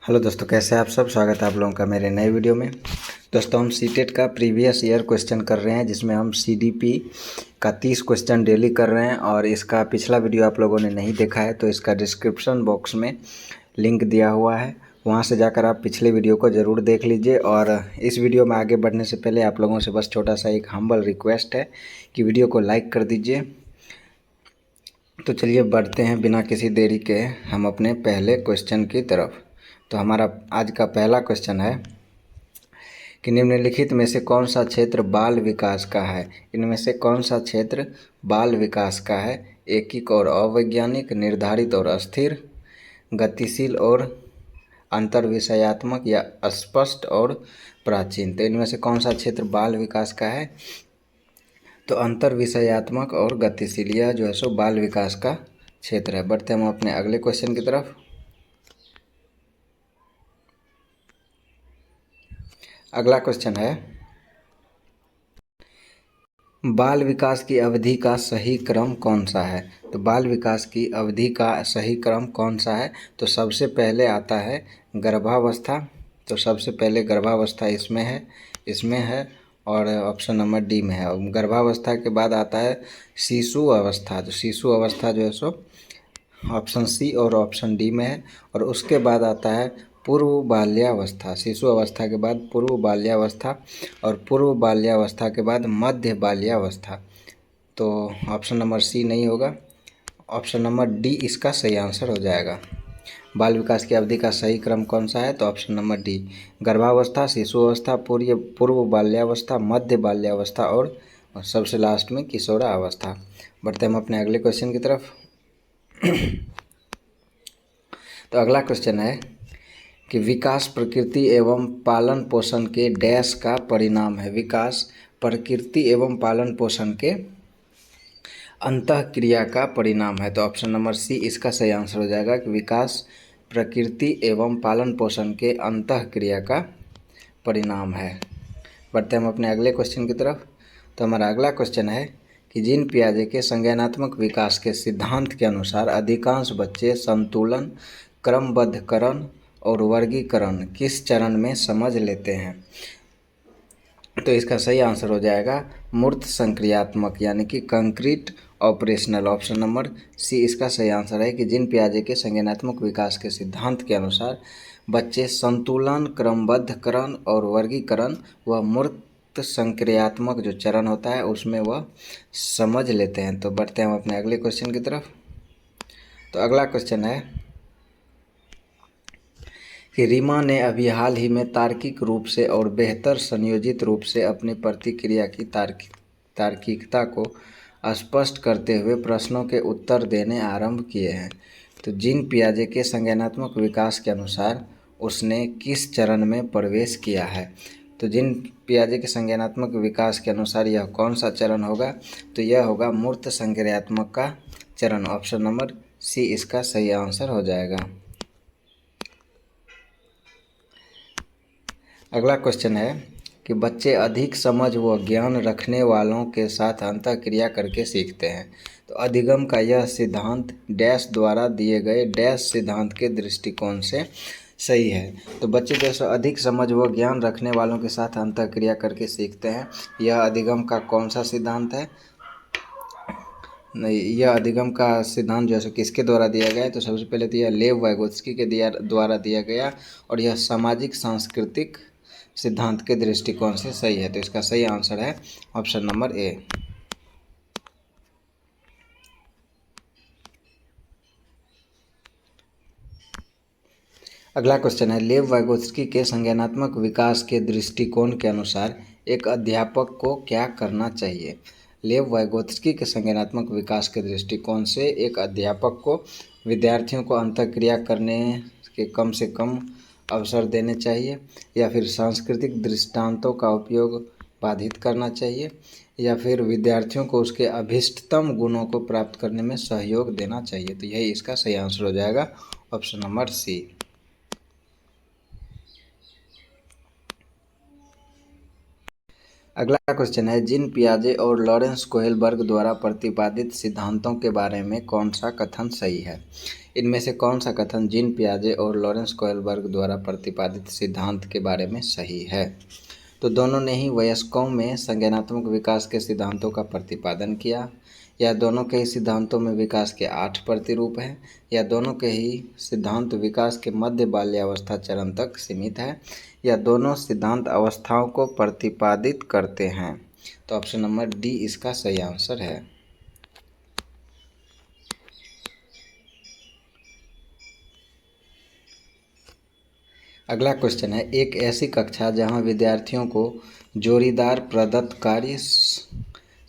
Hello दोस्तों, कैसे हैं आप सब। स्वागत है आप लोगों का मेरे नए वीडियो में। दोस्तों, हम सीटेट का प्रीवियस ईयर क्वेश्चन कर रहे हैं, जिसमें हम सीडीपी का 30 क्वेश्चन डेली कर रहे हैं। और इसका पिछला वीडियो आप लोगों ने नहीं देखा है तो इसका डिस्क्रिप्शन बॉक्स में लिंक दिया हुआ है, वहाँ से जाकर आप पिछले वीडियो को ज़रूर देख लीजिए। और इस वीडियो में आगे बढ़ने से पहले आप लोगों से बस छोटा सा एक हम्बल रिक्वेस्ट है कि वीडियो को लाइक कर दीजिए। तो चलिए बढ़ते हैं बिना किसी देरी के हम अपने पहले क्वेश्चन की तरफ। तो हमारा आज का पहला क्वेश्चन है कि निम्नलिखित में से कौन सा क्षेत्र बाल विकास का है। इनमें से कौन सा क्षेत्र बाल विकास का है। एकीक और अवैज्ञानिक, निर्धारित और अस्थिर, गतिशील और अंतर्विषयात्मक, या स्पष्ट और प्राचीन। तो इनमें से कौन सा क्षेत्र बाल विकास का है। तो अंतर्विषयात्मक और गतिशील, यह जो है सो बाल विकास का क्षेत्र है। बढ़ते हम अपने अगले क्वेश्चन की तरफ। अगला क्वेश्चन है, बाल विकास की अवधि का सही क्रम कौन सा है। तो बाल विकास की अवधि का सही क्रम कौन सा है। तो सबसे पहले आता है गर्भावस्था। तो सबसे पहले गर्भावस्था इसमें है और ऑप्शन नंबर डी में है। और गर्भावस्था के बाद आता है शिशु अवस्था। तो शिशु अवस्था जो है सो ऑप्शन सी और ऑप्शन डी में है। और उसके बाद आता है पूर्व बाल्यावस्था। शिशु अवस्था के बाद पूर्व बाल्यावस्था, और पूर्व बाल्यावस्था के बाद मध्य बाल्यावस्था। तो ऑप्शन नंबर सी नहीं होगा, ऑप्शन नंबर डी इसका सही आंसर हो जाएगा। बाल विकास की अवधि का सही क्रम कौन सा है। तो ऑप्शन नंबर डी, गर्भावस्था, शिशु अवस्था, पूर्व बाल्यावस्था, मध्य बाल्यावस्था और सबसे लास्ट में किशोरावस्था। बढ़ते हम अपने अगले क्वेश्चन की तरफ। तो अगला क्वेश्चन है कि विकास प्रकृति एवं पालन पोषण के डैश का परिणाम है। विकास प्रकृति एवं पालन पोषण के अंतःक्रिया का परिणाम है। तो ऑप्शन नंबर सी इसका सही आंसर हो जाएगा कि विकास प्रकृति एवं पालन पोषण के अंतःक्रिया का परिणाम है। बढ़ते हम अपने अगले क्वेश्चन की तरफ। तो हमारा अगला क्वेश्चन है कि जीन पियाजे के संज्ञानात्मक विकास के सिद्धांत के अनुसार अधिकांश बच्चे संतुलन, क्रमबद्धकरण और वर्गीकरण किस चरण में समझ लेते हैं। तो इसका सही आंसर हो जाएगा मूर्त संक्रियात्मक, यानी कि concrete operational. Option number C इसका सही आंसर है कि जीन पियाजे के संज्ञानात्मक विकास के सिद्धांत के अनुसार बच्चे संतुलन, क्रमबद्धकरण और वर्गीकरण व मूर्त संक्रियात्मक जो चरण होता है उसमें वह समझ लेते हैं। तो बढ़ते हैं हम अपने अगले क्वेश्चन की तरफ। तो अगला क्वेश्चन है कि रीमा ने अभी हाल ही में तार्किक रूप से और बेहतर संयोजित रूप से अपनी प्रतिक्रिया की तार्किकता को स्पष्ट करते हुए प्रश्नों के उत्तर देने आरंभ किए हैं। तो जीन पियाजे के संज्ञानात्मक विकास के अनुसार उसने किस चरण में प्रवेश किया है। तो जीन पियाजे के संज्ञानात्मक विकास के अनुसार यह कौन सा चरण होगा। तो यह होगा मूर्त संक्रियात्मक का चरण। ऑप्शन नंबर सी इसका सही आंसर हो जाएगा। अगला क्वेश्चन है कि बच्चे अधिक समझ व ज्ञान रखने वालों के साथ अंतःक्रिया करके सीखते हैं। तो अधिगम का यह सिद्धांत डैश द्वारा दिए गए डैश सिद्धांत के दृष्टिकोण से सही है। तो बच्चे जैसे अधिक समझ व ज्ञान रखने वालों के साथ अंतःक्रिया करके सीखते हैं, यह अधिगम का कौन सा सिद्धांत है। नहीं, यह अधिगम का सिद्धांत जो है किसके द्वारा दिया गया है। तो सबसे पहले तो यह लेव वाइगोत्स्की के द्वारा दिया गया, और यह सामाजिक सांस्कृतिक सिद्धांत के दृष्टिकोण से सही है। तो इसका सही आंसर है ऑप्शन नंबर ए। अगला क्वेश्चन है, लेव वाइगोत्स्की के संज्ञानात्मक विकास के दृष्टिकोण के अनुसार एक अध्यापक को क्या करना चाहिए। लेव वाइगोत्स्की के संज्ञानात्मक विकास के दृष्टिकोण से एक अध्यापक को विद्यार्थियों को अंतःक्रिया करने के कम से कम अवसर देने चाहिए, या फिर सांस्कृतिक दृष्टांतों का उपयोग बाधित करना चाहिए, या फिर विद्यार्थियों को उसके अभिष्टतम गुणों को प्राप्त करने में सहयोग देना चाहिए। तो यही इसका सही आंसर हो जाएगा, ऑप्शन नंबर सी। अगला क्वेश्चन है, जीन पियाजे और लॉरेंस कोहेलबर्ग द्वारा प्रतिपादित सिद्धांतों के बारे में कौन सा कथन सही है? इनमें से कौन सा कथन जीन पियाजे और लॉरेंस कोहेलबर्ग द्वारा प्रतिपादित सिद्धांत के बारे में सही है? तो दोनों ने ही वयस्कों में संज्ञानात्मक विकास के सिद्धांतों का प्रतिपादन किया, या दोनों के ही सिद्धांतों में विकास के 8 प्रतिरूप हैं, या दोनों के ही सिद्धांत विकास के मध्य बाल्यावस्था चरण तक सीमित है, या दोनों सिद्धांत अवस्थाओं को प्रतिपादित करते हैं। तो ऑप्शन नंबर डी इसका सही आंसर है। अगला क्वेश्चन है, एक ऐसी कक्षा जहां विद्यार्थियों को जोड़ीदार प्रदत्त कार्य,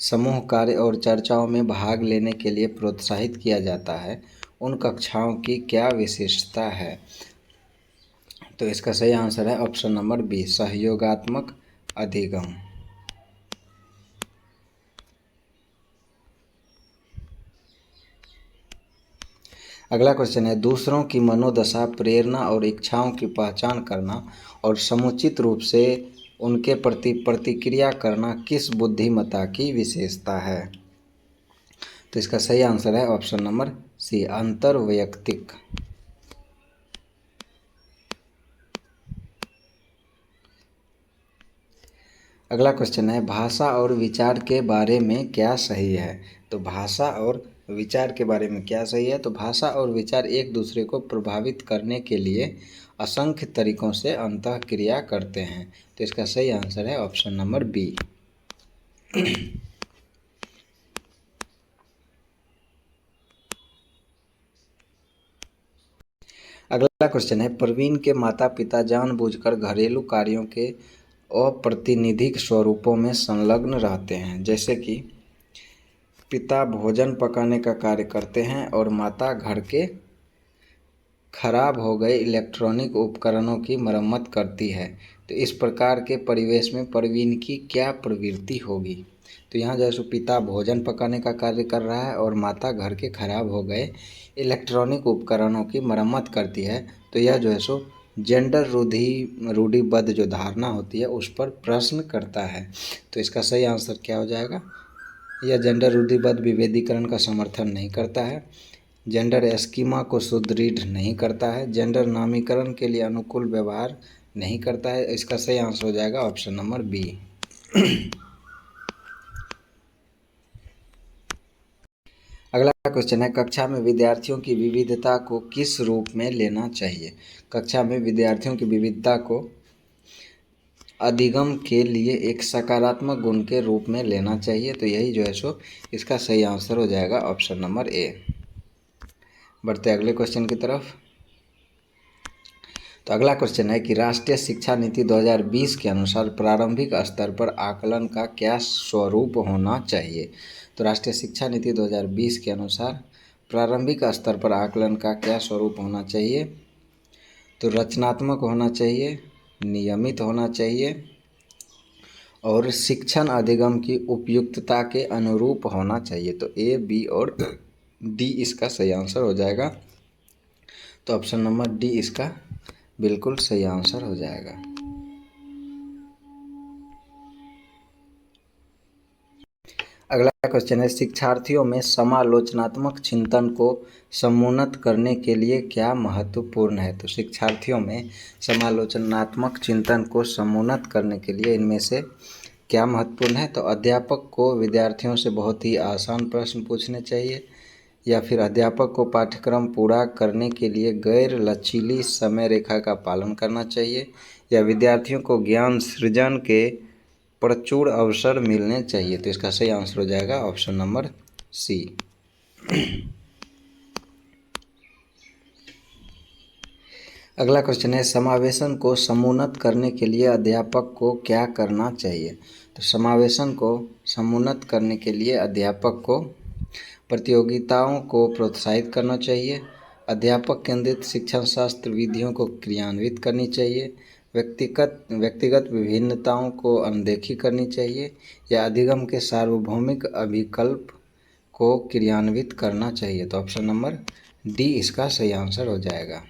समूह कार्य और चर्चाओं में भाग लेने के लिए प्रोत्साहित किया जाता है, उन कक्षाओं की क्या विशेषता है? तो इसका सही आंसर है ऑप्शन नंबर बी, सहयोगात्मक अधिगम। अगला क्वेश्चन है, दूसरों की मनोदशा, प्रेरणा और इच्छाओं की पहचान करना और समुचित रूप से उनके प्रति प्रतिक्रिया करना किस बुद्धिमत्ता की विशेषता है? तो इसका सही आंसर है ऑप्शन नंबर सी, अंतर्वैयक्तिक। अगला क्वेश्चन है, भाषा और विचार के बारे में क्या सही है? तो भाषा और विचार के बारे में क्या सही है? तो भाषा और विचार एक दूसरे को प्रभावित करने के लिए असंख्य तरीकों से अंतःक्रिया करते हैं। तो इसका सही आंसर है ऑप्शन नंबर बी। अगला क्वेश्चन है, प्रवीण के माता पिता जानबूझकर घरेलू कार्यों के अप्रातिनिधिक स्वरूपों में संलग्न रहते हैं, जैसे कि पिता भोजन पकाने का कार्य करते हैं और माता घर के खराब हो गए इलेक्ट्रॉनिक उपकरणों की मरम्मत करती है। तो इस प्रकार के परिवेश में प्रवीण की क्या प्रवृत्ति होगी? तो यहाँ जो है सो पिता भोजन पकाने का कार्य कर रहा है और माता घर के खराब हो गए इलेक्ट्रॉनिक उपकरणों की मरम्मत करती है। तो यह जो है सो जेंडर रूढ़िबद्ध जो धारणा होती है उस पर प्रश्न करता है। तो इसका सही आंसर क्या हो जाएगा? यह जेंडर रूढ़िबद्ध विभेदीकरण का समर्थन नहीं करता है, जेंडर स्कीमा को सुदृढ़ नहीं करता है, जेंडर नामीकरण के लिए अनुकूल व्यवहार नहीं करता है। इसका सही आंसर हो जाएगा ऑप्शन नंबर बी। अगला क्वेश्चन है, कक्षा में विद्यार्थियों की विविधता को किस रूप में लेना चाहिए? कक्षा में विद्यार्थियों की विविधता को अधिगम के लिए एक सकारात्मक गुण के रूप में लेना चाहिए। तो यही जो है सो इसका सही आंसर हो जाएगा ऑप्शन नंबर ए। बढ़ते अगले क्वेश्चन की तरफ। तो अगला क्वेश्चन है कि राष्ट्रीय शिक्षा नीति 2020 के अनुसार प्रारंभिक स्तर पर आकलन का क्या स्वरूप होना चाहिए? तो राष्ट्रीय शिक्षा नीति 2020 के अनुसार प्रारंभिक स्तर पर आकलन का क्या स्वरूप होना चाहिए? तो रचनात्मक होना चाहिए, नियमित होना चाहिए और शिक्षण अधिगम की उपयुक्तता के अनुरूप होना चाहिए। तो ए, बी और डी इसका सही आंसर हो जाएगा। तो ऑप्शन नंबर डी इसका बिल्कुल सही आंसर हो जाएगा। अगला क्वेश्चन है, शिक्षार्थियों में समालोचनात्मक चिंतन को समुन्नत करने के लिए क्या महत्वपूर्ण है? तो शिक्षार्थियों में समालोचनात्मक चिंतन को समुन्नत करने के लिए इनमें से क्या महत्वपूर्ण है? तो अध्यापक को विद्यार्थियों से बहुत ही आसान प्रश्न पूछने चाहिए, या फिर अध्यापक को पाठ्यक्रम पूरा करने के लिए गैर लचीली समय रेखा का पालन करना चाहिए, या विद्यार्थियों को ज्ञान सृजन के प्रचुर अवसर मिलने चाहिए। तो इसका सही आंसर हो जाएगा ऑप्शन नंबर सी। अगला क्वेश्चन है, समावेशन को समुन्नत करने के लिए अध्यापक को क्या करना चाहिए? तो समावेशन को समुन्नत करने के लिए अध्यापक को प्रतियोगिताओं को प्रोत्साहित करना चाहिए, अध्यापक केंद्रित शिक्षण शास्त्र विधियों को क्रियान्वित करनी चाहिए, व्यक्तिगत विभिन्नताओं को अनदेखी करनी चाहिए, या अधिगम के सार्वभौमिक अभिकल्प को क्रियान्वित करना चाहिए। तो ऑप्शन नंबर डी इसका सही आंसर हो जाएगा।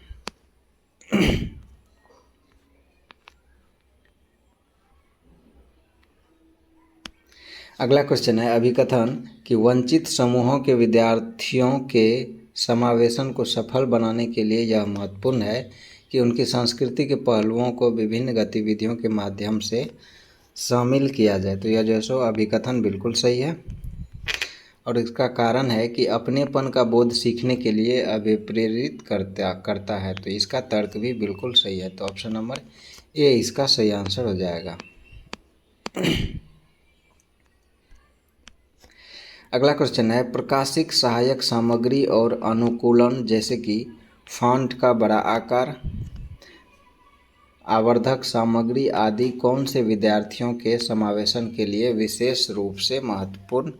अगला क्वेश्चन है अभिकथन कि वंचित समूहों के विद्यार्थियों के समावेशन को सफल बनाने के लिए यह महत्वपूर्ण है कि उनकी संस्कृति के पहलुओं को विभिन्न गतिविधियों के माध्यम से शामिल किया जाए। तो यह जो है सो अभिकथन बिल्कुल सही है और इसका कारण है कि अपनेपन का बोध सीखने के लिए अभिप्रेरित करता है। तो इसका तर्क भी बिल्कुल सही है। तो ऑप्शन नंबर ए इसका सही आंसर हो जाएगा। अगला क्वेश्चन है प्रकाशिक सहायक सामग्री और अनुकूलन जैसे कि फॉन्ट का बड़ा आकार, आवर्धक सामग्री आदि कौन से विद्यार्थियों के समावेशन के लिए विशेष रूप से महत्वपूर्ण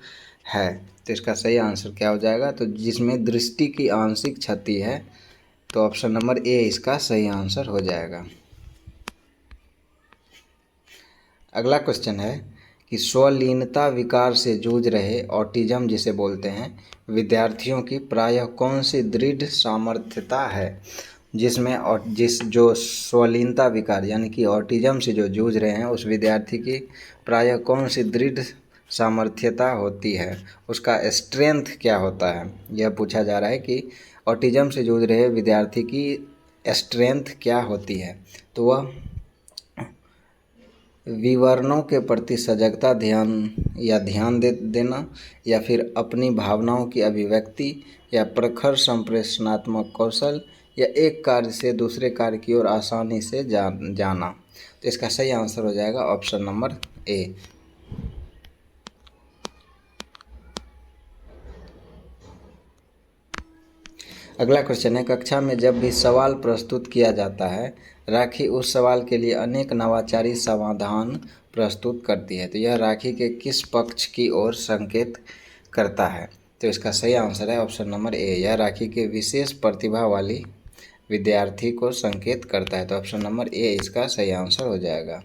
है। तो इसका सही आंसर क्या हो जाएगा। तो जिसमें दृष्टि की आंशिक क्षति है, तो ऑप्शन नंबर ए इसका सही आंसर हो जाएगा। अगला क्वेश्चन है कि स्वलीनता विकार से जूझ रहे ऑटिज्म जिसे बोलते हैं विद्यार्थियों की प्रायः कौन सी दृढ़ सामर्थ्यता है, जिसमें और जो स्वलीनता विकार यानी कि ऑटिज्म से जो जूझ रहे हैं उस विद्यार्थी की प्रायः कौन सी दृढ़ सामर्थ्यता होती है, उसका स्ट्रेंथ क्या होता है। यह पूछा जा रहा है कि ऑटिज्म से जूझ रहे विद्यार्थी की स्ट्रेंथ क्या होती है। तो वह विवरणों के प्रति सजगता ध्यान देना, या फिर अपनी भावनाओं की अभिव्यक्ति, या प्रखर संप्रेषणात्मक कौशल, या एक कार्य से दूसरे कार्य की ओर आसानी से जाना। तो इसका सही आंसर हो जाएगा ऑप्शन नंबर ए। अगला क्वेश्चन है कक्षा में जब भी सवाल प्रस्तुत किया जाता है राखी उस सवाल के लिए अनेक नवाचारी समाधान प्रस्तुत करती है। तो यह राखी के किस पक्ष की ओर संकेत करता है। तो इसका सही आंसर है ऑप्शन नंबर ए। यह राखी के विशेष प्रतिभा वाली विद्यार्थी को संकेत करता है। तो ऑप्शन नंबर ए इसका सही आंसर हो जाएगा।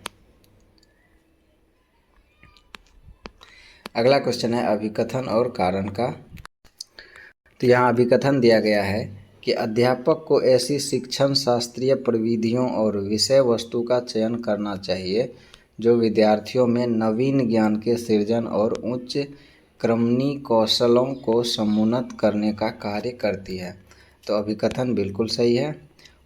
अगला क्वेश्चन है अभिकथन और कारण का। तो यहाँ अभिकथन दिया गया है कि अध्यापक को ऐसी शिक्षण शास्त्रीय प्रविधियों और विषय वस्तु का चयन करना चाहिए जो विद्यार्थियों में नवीन ज्ञान के सृजन और उच्च क्रमनी कौशलों को समुन्नत करने का कार्य करती है। तो अभिकथन बिल्कुल सही है।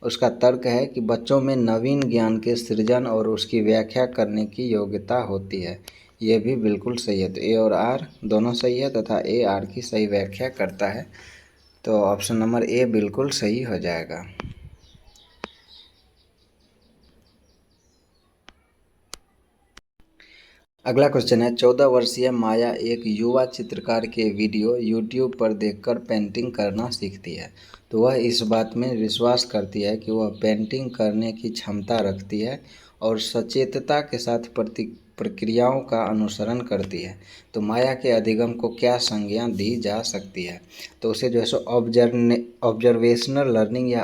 उसका तर्क है कि बच्चों में नवीन ज्ञान के सृजन और उसकी व्याख्या करने की योग्यता होती है। यह भी बिल्कुल सही है। तो ए और आर दोनों सही है तथा ए आर की सही व्याख्या करता है। तो ऑप्शन नंबर ए बिल्कुल सही हो जाएगा। अगला क्वेश्चन है 14 वर्षीय माया एक युवा चित्रकार के वीडियो यूट्यूब पर देखकर पेंटिंग करना सीखती है। तो वह इस बात में विश्वास करती है कि वह पेंटिंग करने की क्षमता रखती है और सचेतता के साथ प्रक्रियाओं का अनुसरण करती है। तो माया के अधिगम को क्या संज्ञा दी जा सकती है। तो उसे जो है सो ऑब्जर्वेशनल लर्निंग या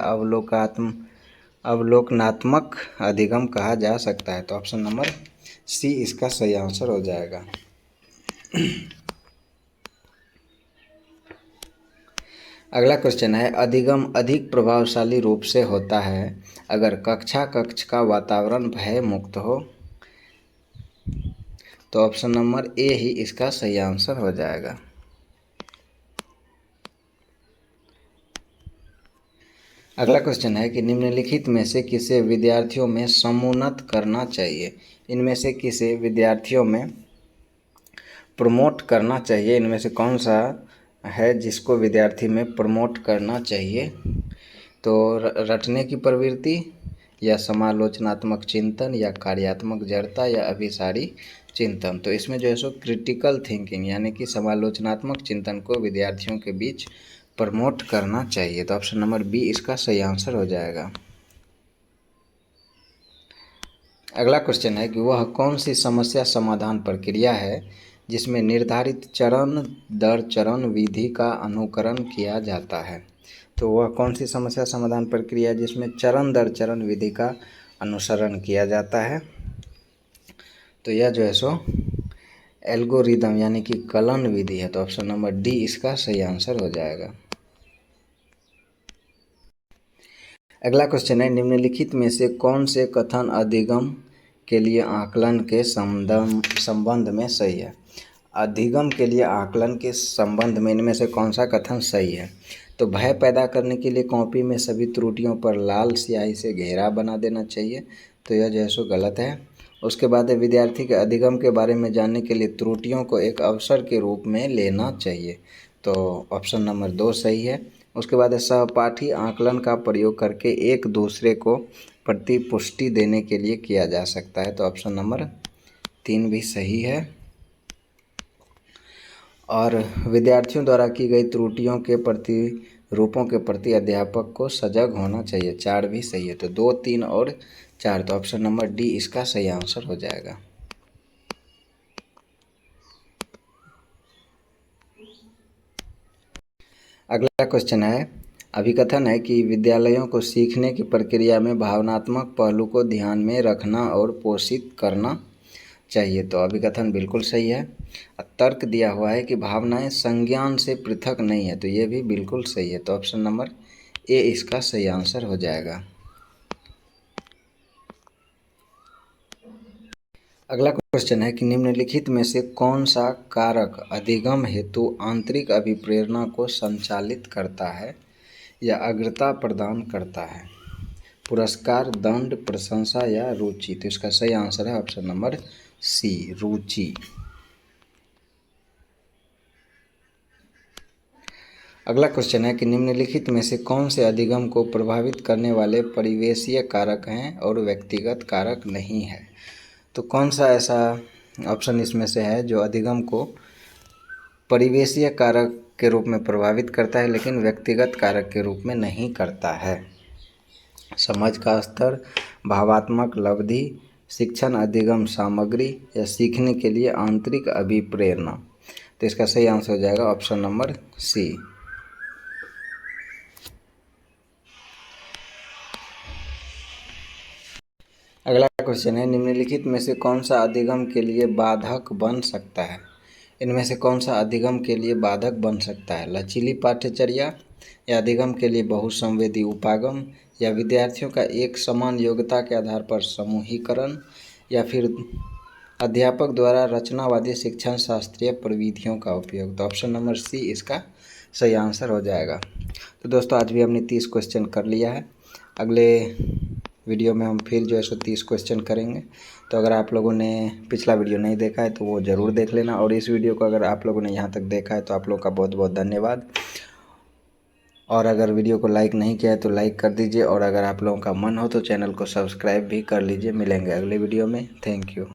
अवलोकनात्मक अधिगम कहा जा सकता है। तो ऑप्शन नंबर सी इसका सही आंसर हो जाएगा। अगला क्वेश्चन है अधिगम अधिक प्रभावशाली रूप से होता है अगर कक्ष का वातावरण भय मुक्त हो। तो ऑप्शन नंबर ए ही इसका सही आंसर हो जाएगा। अगला क्वेश्चन है कि निम्नलिखित में से किसे विद्यार्थियों में समुन्नत करना चाहिए। इनमें से किसे विद्यार्थियों में प्रमोट करना चाहिए। इनमें से कौन सा है जिसको विद्यार्थी में प्रमोट करना चाहिए। तो रटने की प्रवृत्ति, या समालोचनात्मक चिंतन, या कार्यात्मक जड़ता, या अभिसारी चिंतन। तो इसमें जो है सो क्रिटिकल थिंकिंग यानी कि समालोचनात्मक चिंतन को विद्यार्थियों के बीच प्रमोट करना चाहिए। तो ऑप्शन नंबर बी इसका सही आंसर हो जाएगा। अगला क्वेश्चन है कि वह कौन सी समस्या समाधान प्रक्रिया है जिसमें निर्धारित चरण दर चरण विधि का अनुकरण किया जाता है। तो वह कौन सी समस्या समाधान प्रक्रिया है जिसमें चरण दर चरण विधि का अनुसरण किया जाता है। तो यह जो है सो एल्गोरिदम यानी कि कलन विधि है। तो ऑप्शन नंबर डी इसका सही आंसर हो जाएगा। अगला क्वेश्चन है निम्नलिखित में से कौन से कथन अधिगम के लिए आकलन के संबंध में सही है। अधिगम के लिए आकलन के संबंध में इनमें से कौन सा कथन सही है? तो भय पैदा करने के लिए कॉपी में सभी त्रुटियों पर लाल स्याही से घेरा बना देना चाहिए, तो यह जो है सो गलत है। उसके बाद है विद्यार्थी के अधिगम के बारे में जानने के लिए त्रुटियों को एक अवसर के रूप में लेना चाहिए, तो ऑप्शन नंबर 2 सही है। उसके बाद है सहपाठी आकलन का प्रयोग करके एक दूसरे को प्रतिपुष्टि देने के लिए किया जा सकता है, तो ऑप्शन नंबर 3 भी सही है। और विद्यार्थियों द्वारा की गई त्रुटियों के रूपों के प्रति अध्यापक को सजग होना चाहिए, 4 भी सही है। तो 2, 3 और 4, तो ऑप्शन नंबर डी इसका सही आंसर हो जाएगा। अगला क्वेश्चन है, अभिकथन है कि विद्यालयों को सीखने की प्रक्रिया में भावनात्मक पहलू को ध्यान में रखना और पोषित करना चाहिए, तो अभिकथन बिल्कुल सही है। तर्क दिया हुआ है कि भावनाएं संज्ञान से पृथक नहीं है, तो ये भी बिल्कुल सही है। तो ऑप्शन नंबर ए इसका सही आंसर हो जाएगा। अगला क्वेश्चन है कि निम्नलिखित में से कौन सा कारक अधिगम हेतु आंतरिक अभिप्रेरणा को संचालित करता है या अग्रता प्रदान करता है? पुरस्कार, दंड, प्रशंसा या रुचि? तो इसका सही आंसर है ऑप्शन नंबर सी, रुचि। अगला क्वेश्चन है कि निम्नलिखित में से कौन से अधिगम को प्रभावित करने वाले परिवेशीय कारक हैं और व्यक्तिगत कारक नहीं है? तो कौन सा ऐसा ऑप्शन इसमें से है जो अधिगम को परिवेशीय कारक के रूप में प्रभावित करता है लेकिन व्यक्तिगत कारक के रूप में नहीं करता है? समझ का स्तर, भावात्मक लब्धि, शिक्षण अधिगम सामग्री या सीखने के लिए आंतरिक अभिप्रेरणा? तो इसका सही आंसर हो जाएगा ऑप्शन नंबर सी। अगला क्वेश्चन है, निम्नलिखित में से कौन सा अधिगम के लिए बाधक बन सकता है? इनमें से कौन सा अधिगम के लिए बाधक बन सकता है? लचीली पाठ्यचर्या या अधिगम के लिए बहुसंवेदी उपागम या विद्यार्थियों का एक समान योग्यता के आधार पर समूहीकरण या फिर अध्यापक द्वारा रचनावादी शिक्षण शास्त्रीय प्रविधियों का उपयोग? तो ऑप्शन नंबर सी इसका सही आंसर हो जाएगा। तो दोस्तों आज भी हमने 30 क्वेश्चन कर लिया है। अगले वीडियो में हम फिर जो है सो 30 क्वेश्चन करेंगे। तो अगर आप लोगों ने पिछला वीडियो नहीं देखा है तो वो ज़रूर देख लेना, और इस वीडियो को अगर आप लोगों ने यहाँ तक देखा है तो आप लोगों का बहुत बहुत धन्यवाद। और अगर वीडियो को लाइक नहीं किया है तो लाइक कर दीजिए, और अगर आप लोगों का मन हो तो चैनल को सब्सक्राइब भी कर लीजिए। मिलेंगे अगले वीडियो में। Thank you.